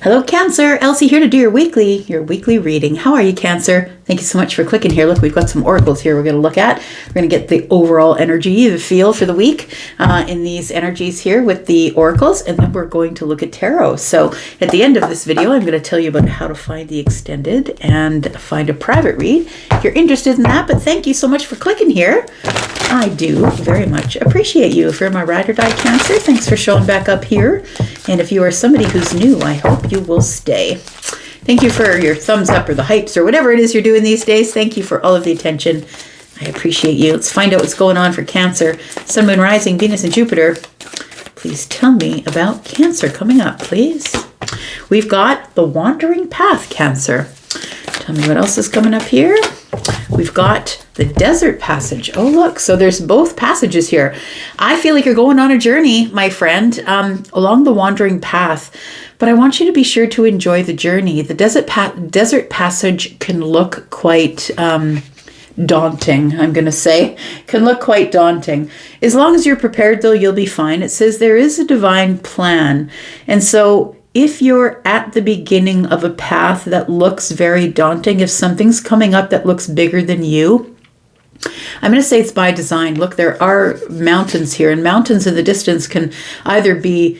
Hello, Cancer. Elsie here to do your weekly reading. How are you, Cancer? Thank you so much for clicking here. Look, we've got some oracles here we're going to look at. We're going to get the overall energy, the feel for the week in these energies here with the oracles, and then we're going to look at tarot. So at the end of this video, I'm going to tell you about how to find the extended and find a private read if you're interested in that. But thank you so much for clicking here. I do very much appreciate you. If you're my ride or die Cancer, thanks for showing back up here. And if you are somebody who's new, I hope you will stay. Thank you for your thumbs up or the hypes or whatever it is you're doing these days. Thank you for all of the attention. I appreciate you. Let's find out what's going on for Cancer. Sun, Moon, Rising, Venus, and Jupiter. Please tell me about Cancer coming up, please. We've got the Wandering Path, Cancer. Tell me what else is coming up here. We've got the Desert Passage. Oh, look, so there's both passages here. I feel like you're going on a journey, my friend, along the Wandering Path. But I want you to be sure to enjoy the journey. The Desert Passage can look quite daunting, I'm going to say. Can look quite daunting. As long as you're prepared, though, you'll be fine. It says there is a divine plan. And so if you're at the beginning of a path that looks very daunting, if something's coming up that looks bigger than you, I'm going to say it's by design. Look, there are mountains here, and mountains in the distance can either be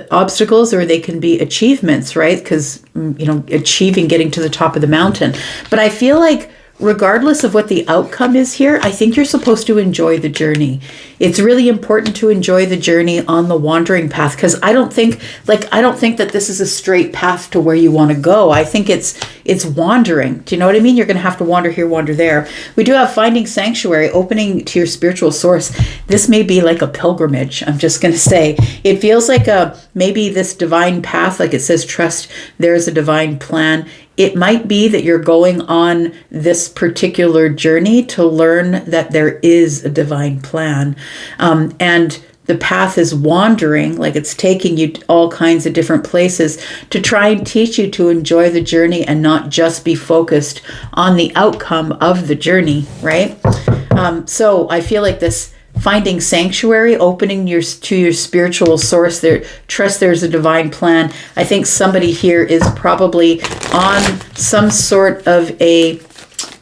obstacles or they can be achievements, right? Because, achieving getting to the top of the mountain. But I feel like regardless of what the outcome is here, I think you're supposed to enjoy the journey. It's really important to enjoy the journey on the wandering path, because I don't think that this is a straight path to where you want to go. I think it's wandering. Do you know what I mean? You're going to have to wander here, wander there. We do have finding sanctuary, opening to your spiritual source. This may be like a pilgrimage. I'm just going to say it feels like maybe this divine path, like it says, trust there is a divine plan. It might be that you're going on this particular journey to learn that there is a divine plan. And the path is wandering, like it's taking you to all kinds of different places to try and teach you to enjoy the journey and not just be focused on the outcome of the journey, right? So I feel like this finding sanctuary, opening to your spiritual source, there, trust there's a divine plan. I think somebody here is probably on some sort of a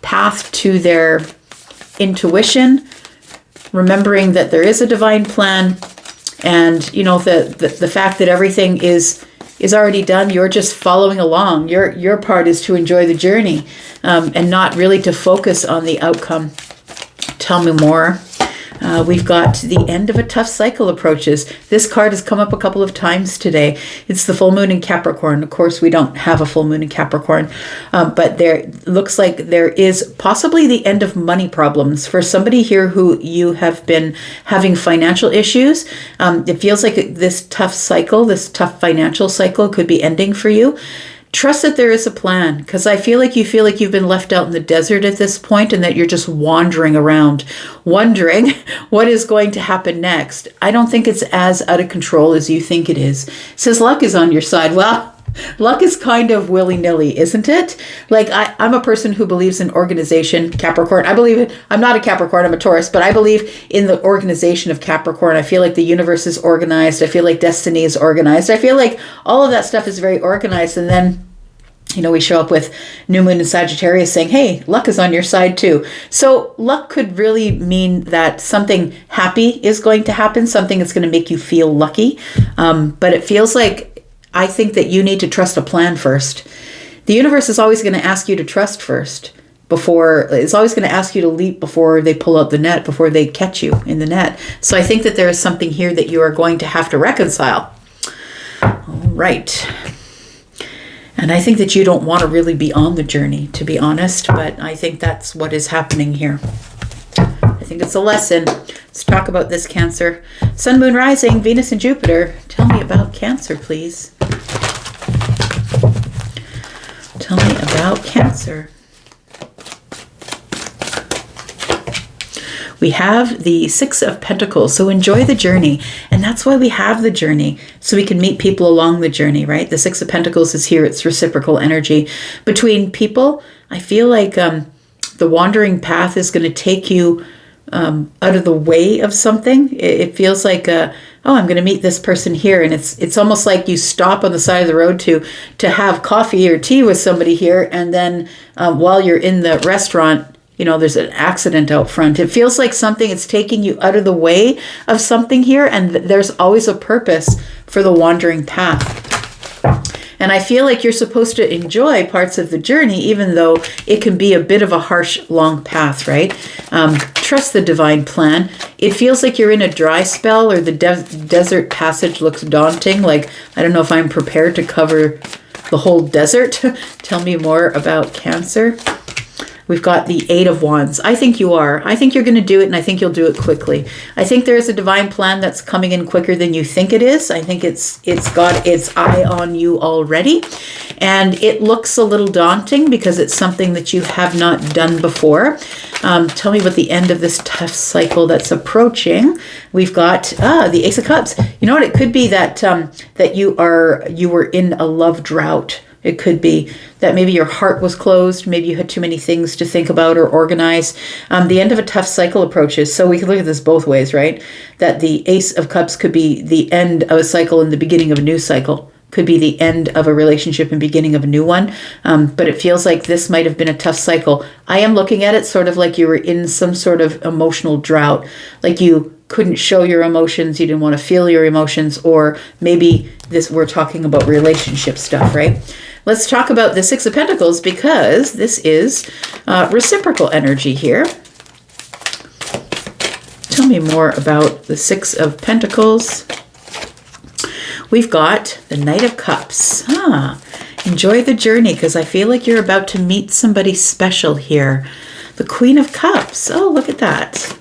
path to their intuition, remembering that there is a divine plan, and the fact that everything is already done. You're just following along. Your part is to enjoy the journey, and not really to focus on the outcome. Tell me more. We've got the end of a tough cycle approaches. This card has come up a couple of times today. It's the full moon in Capricorn. Of course, we don't have a full moon in Capricorn, but there looks like there is possibly the end of money problems for somebody here who you have been having financial issues. It feels like this tough cycle, this tough financial cycle could be ending for you. Trust that there is a plan, because I feel like you've been left out in the desert at this point and that you're just wandering around, wondering what is going to happen next. I don't think it's as out of control as you think it is. It says luck is on your side. Well, luck is kind of willy-nilly, isn't it? Like I'm a person who believes in organization, Capricorn. I'm not a Capricorn, I'm a Taurus, but I believe in the organization of Capricorn. I feel like the universe is organized. I feel like destiny is organized. I feel like all of that stuff is very organized. And then, we show up with new moon in Sagittarius saying, hey, luck is on your side too. So luck could really mean that something happy is going to happen, something that's going to make you feel lucky. But it feels like I think that you need to trust a plan first. The universe is always going to ask you to trust first. It's always going to ask you to leap before they pull out the net, before they catch you in the net. So I think that there is something here that you are going to have to reconcile. All right. And I think that you don't want to really be on the journey, to be honest, but I think that's what is happening here. I think it's a lesson. Let's talk about this, Cancer. Sun, Moon, Rising, Venus, and Jupiter. Tell me about Cancer, please. Tell me about Cancer. We have the Six of Pentacles, so enjoy the journey. And that's why we have the journey, so we can meet people along the journey, right? The Six of Pentacles is here. It's reciprocal energy. Between people, I feel like the wandering path is going to take you out of the way of something. It feels like oh, I'm going to meet this person here. And it's almost like you stop on the side of the road to have coffee or tea with somebody here. And then while you're in the restaurant, there's an accident out front. It feels like it's taking you out of the way of something here. And there's always a purpose for the wandering path. And I feel like you're supposed to enjoy parts of the journey, even though it can be a bit of a harsh, long path, right? Trust the divine plan. It feels like you're in a dry spell, or the desert passage looks daunting. Like, I don't know if I'm prepared to cover the whole desert. Tell me more about Cancer. We've got the 8 of Wands. I think you are. I think you're going to do it, and I think you'll do it quickly. I think there's a divine plan that's coming in quicker than you think it is. I think it's got its eye on you already. And it looks a little daunting because it's something that you have not done before. Tell me about the end of this tough cycle that's approaching. We've got the Ace of Cups. You know what? It could be that that you were in a love drought. It could be that maybe your heart was closed. Maybe you had too many things to think about or organize. The end of a tough cycle approaches. So we can look at this both ways, right? That the Ace of Cups could be the end of a cycle and the beginning of a new cycle. Could be the end of a relationship and beginning of a new one. But it feels like this might have been a tough cycle. I am looking at it sort of like you were in some sort of emotional drought. Like you couldn't show your emotions, you didn't want to feel your emotions, or maybe we're talking about relationship stuff, right? Let's talk about the 6 of Pentacles, because this is reciprocal energy here. Tell me more about the 6 of Pentacles. We've got the Knight of Cups. Enjoy the journey, because I feel like you're about to meet somebody special here. The Queen of Cups. Oh, look at that.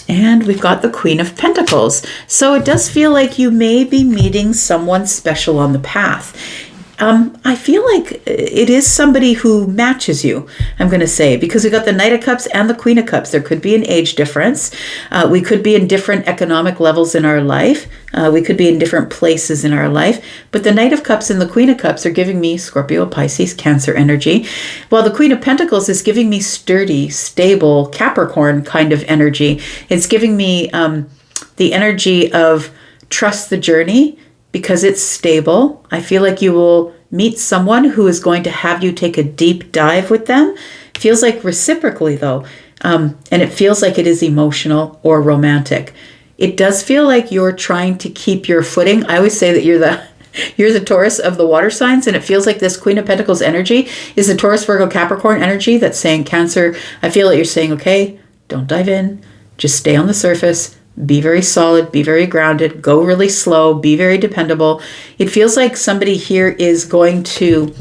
And we've got the Queen of Pentacles. So it does feel like you may be meeting someone special on the path. I feel like it is somebody who matches you, I'm going to say, because we got the Knight of Cups and the Queen of Cups. There could be an age difference. We could be in different economic levels in our life. We could be in different places in our life. But the Knight of Cups and the Queen of Cups are giving me Scorpio, Pisces, Cancer energy, while the Queen of Pentacles is giving me sturdy, stable, Capricorn kind of energy. It's giving me the energy of trust the journey, because it's stable. I feel like you will meet someone who is going to have you take a deep dive with them. It feels like reciprocally, though. And it feels like it is emotional or romantic. It does feel like you're trying to keep your footing. I always say that you're the Taurus of the water signs, and it feels like this Queen of Pentacles energy is the Taurus, Virgo, Capricorn energy that's saying, Cancer, I feel like you're saying, okay, don't dive in. Just stay on the surface. Be very solid, be very grounded, go really slow, be very dependable. It feels like somebody here is going to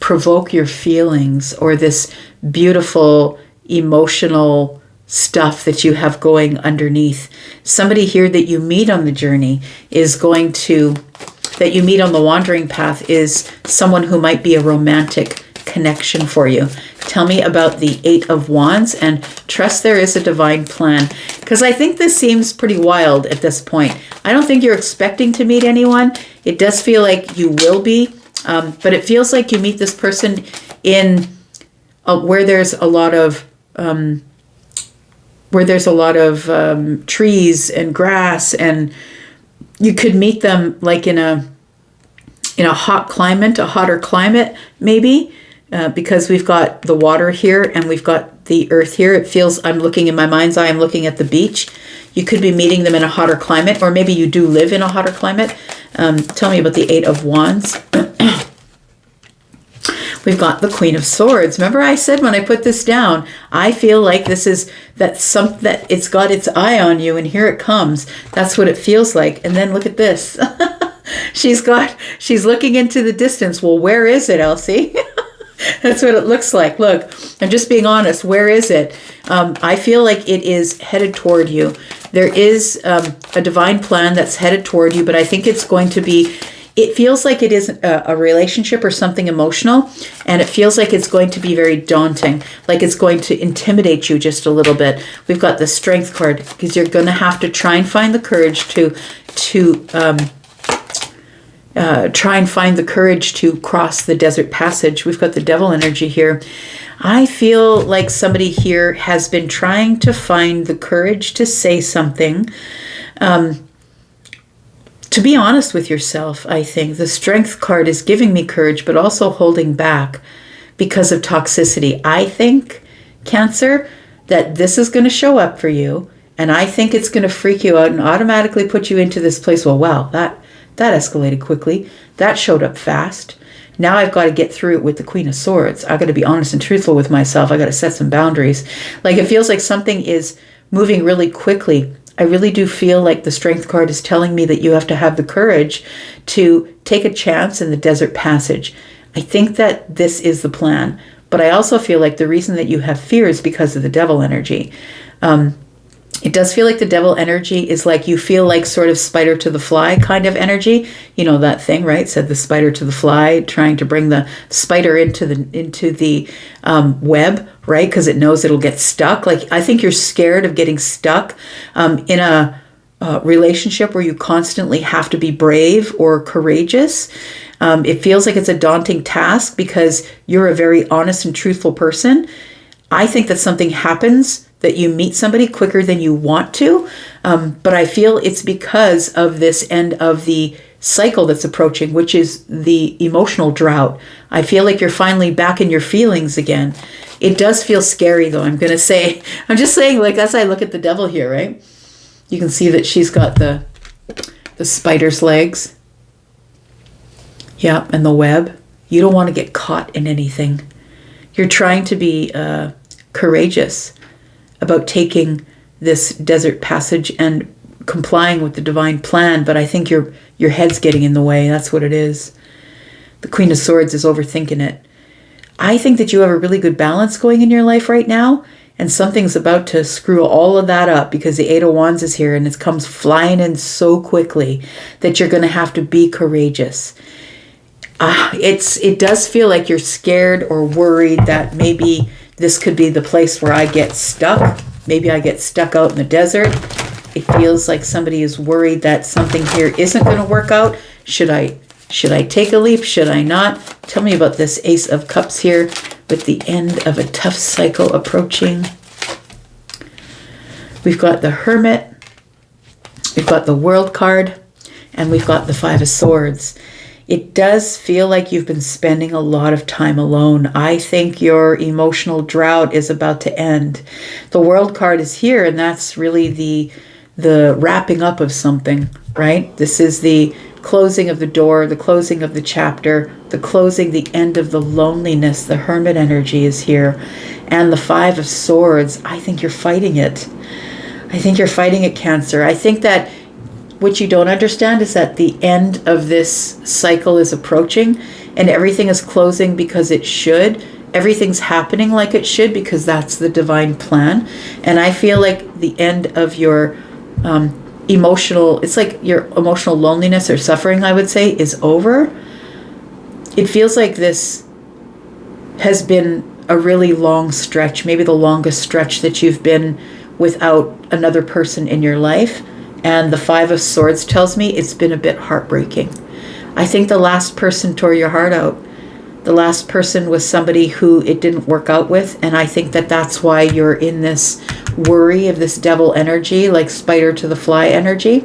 provoke your feelings, or this beautiful emotional stuff that you have going underneath. Somebody here that you meet on the journey that you meet on the wandering path is someone who might be a romantic connection for you. Tell me about the 8 of Wands, and trust there is a divine plan, because I think this seems pretty wild at this point. I don't think you're expecting to meet anyone. It does feel like you will be, but it feels like you meet this person in where there's a lot of trees and grass, and you could meet them like in a hot climate, a hotter climate maybe. Because we've got the water here and we've got the earth here. It feels, I'm looking in my mind's eye, I'm looking at the beach. You could be meeting them in a hotter climate, or maybe you do live in a hotter climate. Tell me about the 8 of Wands. We've got the Queen of Swords. Remember I said when I put this down, I feel like this is that it's got its eye on you, and here it comes. That's what it feels like. And then look at this. She's looking into the distance. Well, where is it, Elsie? That's what it looks like. Look, I'm just being honest. Where is it? I feel like it is headed toward you. There is a divine plan that's headed toward you, but I think it's going to be, it feels like it is a relationship or something emotional, and it feels like it's going to be very daunting, like it's going to intimidate you just a little bit. We've got the Strength card, because you're going to have to try and find the courage to cross the desert passage. We've got the Devil energy here. I feel like somebody here has been trying to find the courage to say something. To be honest with yourself, I think the Strength card is giving me courage, but also holding back because of toxicity. I think, Cancer, that this is going to show up for you, and I think it's going to freak you out and automatically put you into this place. Well, wow, that escalated quickly. That showed up fast. Now I've got to get through it with the Queen of Swords. I've got to be honest and truthful with myself. I've got to set some boundaries. Like, it feels like something is moving really quickly. I really do feel like the Strength card is telling me that you have to have the courage to take a chance in the desert passage. I think that this is the plan, but I also feel like the reason that you have fear is because of the Devil energy. It does feel like the Devil energy is like, you feel like sort of spider to the fly kind of energy. You know that thing, right? Said the spider to the fly, trying to bring the spider into the web, right? Because it knows it'll get stuck. Like, I think you're scared of getting stuck in a relationship where you constantly have to be brave or courageous. It feels like it's a daunting task because you're a very honest and truthful person. I think that something happens, that you meet somebody quicker than you want to. But I feel it's because of this end of the cycle that's approaching, which is the emotional drought. I feel like you're finally back in your feelings again. It does feel scary, though, I'm going to say. I'm just saying, like, as I look at the Devil here, right? You can see that she's got the spider's legs. Yeah, and the web. You don't want to get caught in anything. You're trying to be courageous about taking this desert passage and complying with the divine plan, but I think your head's getting in the way. That's what it is. The Queen of Swords is overthinking it. I think that you have a really good balance going in your life right now, and something's about to screw all of that up because the Eight of Wands is here and it comes flying in so quickly that you're going to have to be courageous. It does feel like you're scared or worried that maybe this could be the place where I get stuck. Maybe I get stuck out in the desert. It feels like somebody is worried that something here isn't going to work out. Should I take a leap? Should I not? Tell me about this Ace of Cups here with the end of a tough cycle approaching. We've got the Hermit. We've got the World card. And we've got the Five of Swords. It does feel like you've been spending a lot of time alone. I think your emotional drought is about to end. The World card is here, and that's really the wrapping up of something, right? This is the closing of the door, the closing of the chapter, the end of the loneliness. The Hermit energy is here. And the Five of Swords, I think you're fighting it. I think you're fighting it, Cancer. I think that what you don't understand is that the end of this cycle is approaching and everything is closing because it should. Everything's happening like it should because that's the divine plan. And I feel like the end of your it's like your emotional loneliness or suffering, I would say, is over. It feels like this has been a really long stretch, maybe the longest stretch that you've been without another person in your life. And the Five of Swords tells me it's been a bit heartbreaking. I think the last person tore your heart out. The last person was somebody who it didn't work out with. And I think that that's why you're in this worry of this Devil energy, like spider to the fly energy.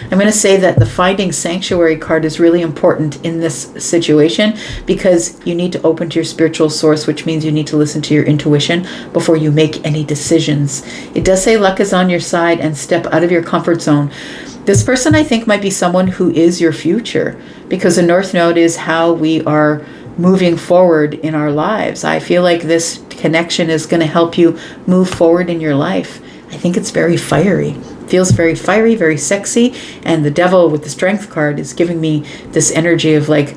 I'm going to say that the Finding Sanctuary card is really important in this situation because you need to open to your spiritual source, which means you need to listen to your intuition before you make any decisions. It does say luck is on your side and step out of your comfort zone. This person, I think, might be someone who is your future because the North Node is how we are moving forward in our lives. I feel like this connection is going to help you move forward in your life. I think it's very fiery. Feels very fiery, very sexy, and the Devil with the Strength card is giving me this energy of like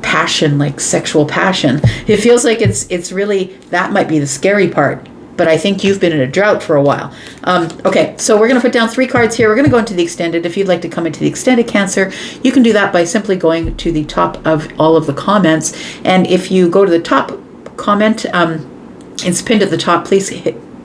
passion, like sexual passion. It feels like it's really, that might be the scary part, but I think you've been in a drought for a while. Okay, so we're going to put down 3 cards here. We're going to go into the extended. If you'd like to come into the extended, Cancer, you can do that by simply going to the top of all of the comments, and if you go to the top comment, it's pinned at the top, please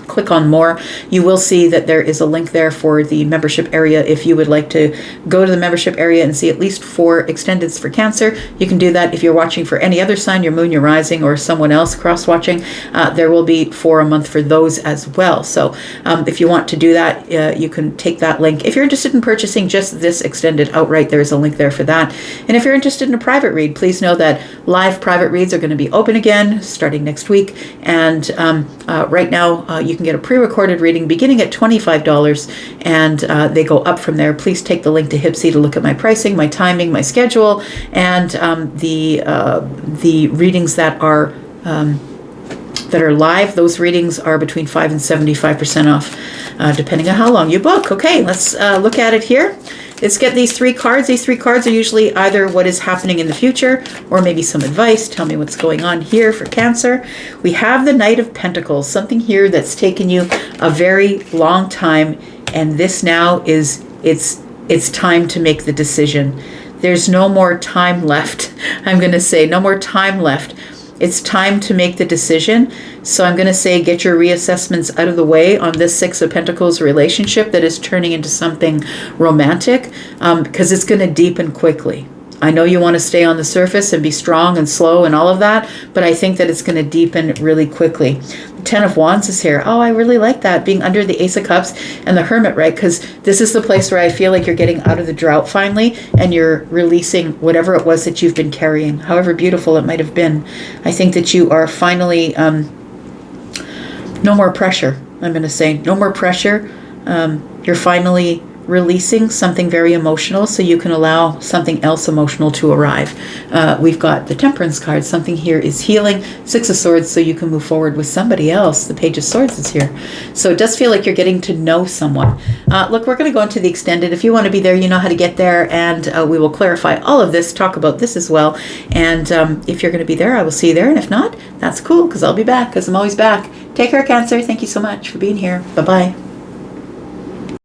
click on more, you will see that there is a link there for the membership area. If you would like to go to the membership area and see at least 4 extendeds for Cancer, you can do that. If you're watching for any other sign, your moon, your rising, or someone else cross-watching, there will be 4 a month for those as well. So if you want to do that, you can take that link. If you're interested in purchasing just this extended outright, there is a link there for that. And if you're interested in a private read, please know that live private reads are going to be open again starting next week. And right now, you can get a pre-recorded reading beginning at $25, and they go up from there. Please take the link to Hypsee to look at my pricing, my timing, my schedule, and the readings that are live. Those readings are between 5 and 75% off, depending on how long you book. Okay, let's look at it here. Let's get these 3 cards. These 3 cards are usually either what is happening in the future or maybe some advice. Tell me what's going on here for Cancer. We have the Knight of Pentacles, something here that's taken you a very long time, and this now is, it's time to make the decision. There's no more time left. I'm going to say no more time left. It's time to make the decision. So I'm going to say get your reassessments out of the way on this 6 of Pentacles relationship that is turning into something romantic, because it's going to deepen quickly. I know you want to stay on the surface and be strong and slow and all of that, but I think that it's going to deepen really quickly. The 10 of Wands is here. Oh, I really like that, being under the Ace of Cups and the Hermit, right? Because this is the place where I feel like you're getting out of the drought finally, and you're releasing whatever it was that you've been carrying, however beautiful it might have been. I think that you are finally, no more pressure. I'm going to say no more pressure. You're finally releasing something very emotional so you can allow something else emotional to arrive. We've got the Temperance card. Something here is healing. 6 of Swords, so you can move forward with somebody else. The Page of Swords is here. So it does feel like you're getting to know someone. Look, we're going to go into the extended. If you want to be there, you know how to get there, and we will clarify all of this, talk about this as well. And if you're going to be there, I will see you there. And if not, that's cool, because I'll be back, because I'm always back. Take care, Cancer. Thank you so much for being here. Bye-bye.